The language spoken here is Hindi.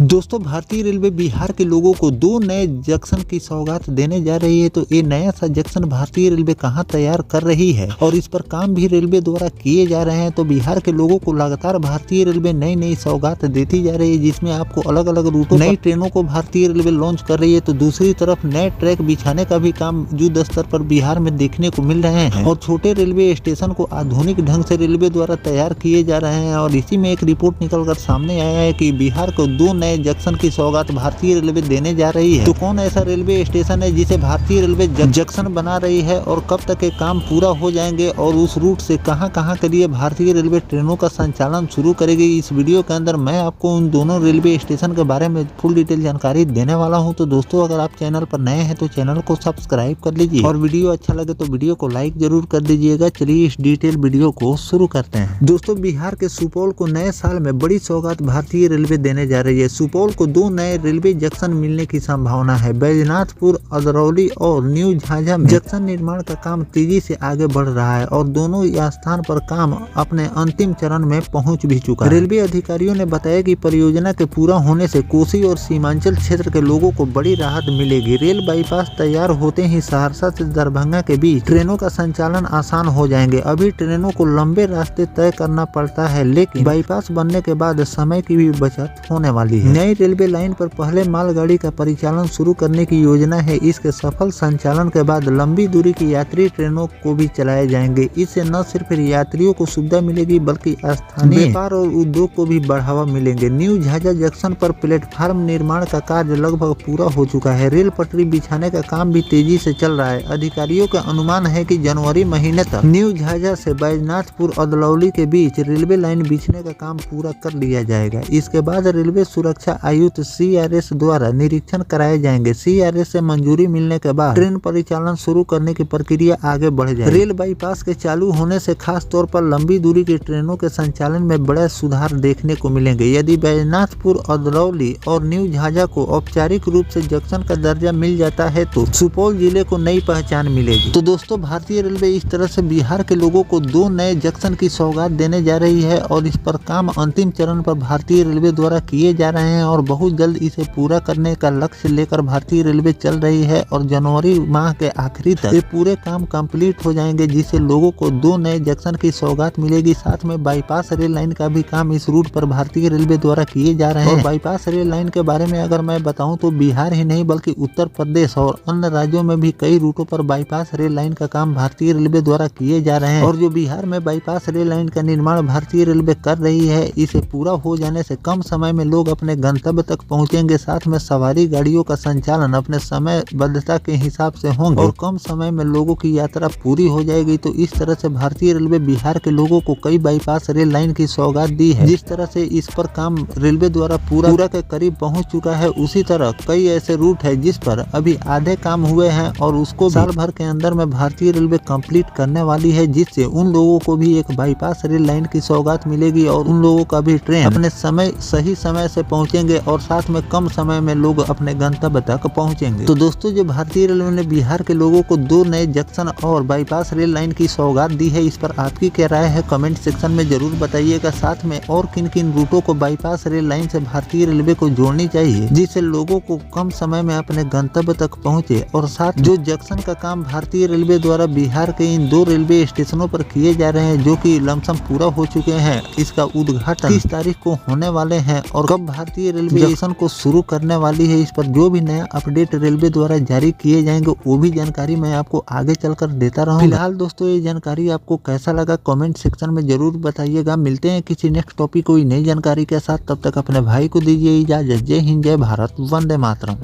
दोस्तों, भारतीय रेलवे बिहार के लोगों को 2 नए जंक्शन की सौगात देने जा रही है। तो ये नया सा जंक्शन भारतीय रेलवे कहां तैयार कर रही है और इस पर काम भी रेलवे द्वारा किए जा रहे हैं। तो बिहार के लोगों को लगातार भारतीय रेलवे नई नई सौगात देती जा रही है, जिसमें आपको अलग अलग रूटों नई ट्रेनों को भारतीय रेलवे लॉन्च कर रही है। तो दूसरी तरफ नए ट्रैक बिछाने का भी काम युद्ध स्तर पर बिहार में देखने को मिल रहे हैं और छोटे रेलवे स्टेशन को आधुनिक ढंग से रेलवे द्वारा तैयार किए जा रहे हैं। और इसी में एक रिपोर्ट निकलकर सामने आया है कि बिहार को 2 नए जंक्शन की सौगात भारतीय रेलवे देने जा रही है। तो कौन ऐसा रेलवे स्टेशन है जिसे भारतीय रेलवे जंक्शन बना रही है और कब तक ये काम पूरा हो जाएंगे और उस रूट से कहां के लिए भारतीय रेलवे ट्रेनों का संचालन शुरू करेगी। इस वीडियो के अंदर मैं आपको उन दोनों रेलवे स्टेशन के बारे में फुल डिटेल जानकारी देने वाला हूं। तो दोस्तों, अगर आप चैनल पर नए हैं तो चैनल को सब्सक्राइब कर लीजिए और वीडियो अच्छा लगे तो वीडियो को लाइक जरूर कर दीजिएगा। चलिए इस डिटेल वीडियो को शुरू करते हैं। दोस्तों, बिहार के सुपौल को नए साल में बड़ी सौगात भारतीय रेलवे देने जा रही है। सुपौल को 2 नए रेलवे जंक्शन मिलने की संभावना है। बैजनाथपुर, अदरौली और न्यू झाझा में जंक्शन निर्माण का काम तेजी से आगे बढ़ रहा है और दोनों स्थान पर काम अपने अंतिम चरण में पहुंच भी चुका है। रेलवे अधिकारियों ने बताया कि परियोजना के पूरा होने से कोसी और सीमांचल क्षेत्र के लोगों को बड़ी राहत मिलेगी। रेल बाईपास तैयार होते ही सहरसा से दरभंगा के बीच ट्रेनों का संचालन आसान हो जाएंगे। अभी ट्रेनों को लंबे रास्ते तय करना पड़ता है, लेकिन बाईपास बनने के बाद समय की भी बचत होने वाली है। नई रेलवे लाइन पर पहले मालगाड़ी का परिचालन शुरू करने की योजना है। इसके सफल संचालन के बाद लंबी दूरी की यात्री ट्रेनों को भी चलाए जाएंगे। इससे न सिर्फ यात्रियों को सुविधा मिलेगी बल्कि स्थानीय व्यापार और उद्योग को भी बढ़ावा मिलेंगे। न्यू झाझा जंक्शन पर प्लेटफार्म निर्माण का कार्य लगभग पूरा हो चुका है। रेल पटरी बिछाने का काम भी तेजी से चल रहा है। अधिकारियों का अनुमान है कि जनवरी महीने तक न्यू झाझा से बैजनाथपुर अदरौली के बीच रेलवे लाइन बिछने का काम पूरा कर लिया जाएगा। इसके बाद रेलवे सुरक्षा आयुक्त CRS द्वारा निरीक्षण कराए जाएंगे। CRS से मंजूरी मिलने के बाद ट्रेन परिचालन शुरू करने की प्रक्रिया आगे बढ़ जाएगी। रेल बाईपास के चालू होने से खास तौर पर लंबी दूरी की ट्रेनों के संचालन में बड़े सुधार देखने को मिलेंगे। यदि बैजनाथपुर, अदरौली और न्यू झाझा को औपचारिक रूप से जंक्शन का दर्जा मिल जाता है तो सुपौल जिले को नई पहचान मिलेगी। तो दोस्तों, भारतीय रेलवे इस तरह से बिहार के लोगों को 2 नए जंक्शन की सौगात देने जा रही है और इस पर काम अंतिम चरण पर भारतीय रेलवे द्वारा किए जा रहे हैं और बहुत जल्द इसे पूरा करने का लक्ष्य लेकर भारतीय रेलवे चल रही है और जनवरी माह के आखिरी तक ये पूरे काम कंप्लीट हो जाएंगे, जिससे लोगों को 2 नए जंक्शन की सौगात मिलेगी। साथ में बाईपास रेल लाइन का भी काम इस रूट पर भारतीय रेलवे द्वारा किए जा रहे हैं। और बाईपास रेल लाइन के बारे में अगर मैं बताऊं तो बिहार ही नहीं बल्कि उत्तर प्रदेश और अन्य राज्यों में भी कई रूटों पर बाईपास रेल लाइन का काम भारतीय रेलवे द्वारा किए जा रहे हैं। और जो बिहार में बाईपास रेल लाइन का निर्माण भारतीय रेलवे कर रही है, इसे पूरा हो जाने से कम समय में लोग अपने गंतव्य तक पहुंचेंगे। साथ में सवारी गाड़ियों का संचालन अपने समयबद्धता के हिसाब से होंगे और कम समय में लोगों की यात्रा पूरी हो जाएगी। तो इस तरह से भारतीय रेलवे बिहार के लोगों को कई बाईपास रेल लाइन की सौगात दी है। जिस तरह से इस पर काम रेलवे द्वारा पूरा के करीब पहुंच चुका है, उसी तरह कई ऐसे रूट है जिस पर अभी आधे काम हुए हैं और उसको साल भर के अंदर में भारतीय रेलवे कंप्लीट करने वाली है, जिससे उन लोगों को भी एक बाईपास रेल लाइन की सौगात मिलेगी और उन लोगों का भी ट्रेन अपने सही समय से पहुंचेंगे और साथ में कम समय में लोग अपने गंतव्य तक पहुंचेंगे। तो दोस्तों, जो भारतीय रेलवे ने बिहार के लोगों को 2 नए जंक्शन और बाईपास रेल लाइन की सौगात दी है, इस पर आपकी क्या राय है कमेंट सेक्शन में जरूर बताइएगा। साथ में और किन किन रूटों को बाईपास रेल लाइन से भारतीय रेलवे को जोड़नी चाहिए जिससे लोगों को कम समय में अपने गंतव्य तक पहुंचे। और साथ जो जंक्शन का काम भारतीय रेलवे द्वारा बिहार के इन 2 रेलवे स्टेशनों पर किए जा रहे हैं, जो कि लमसम पूरा हो चुके हैं, इसका उद्घाटन 30 तारीख को होने वाले हैं और कब भारतीय रेलवे जंक्शन को शुरू करने वाली है, इस पर जो भी नया अपडेट रेलवे द्वारा जारी किए जाएंगे वो भी जानकारी मैं आपको आगे चलकर देता रहूंगा। फिलहाल दोस्तों, ये जानकारी आपको कैसा लगा कमेंट सेक्शन में जरूर बताइएगा। मिलते हैं किसी नेक्स्ट टॉपिक कोई नई जानकारी के साथ, तब तक अपने भाई को दीजिए इजाजत। जय हिंद, जय भारत, वंदे मातरम।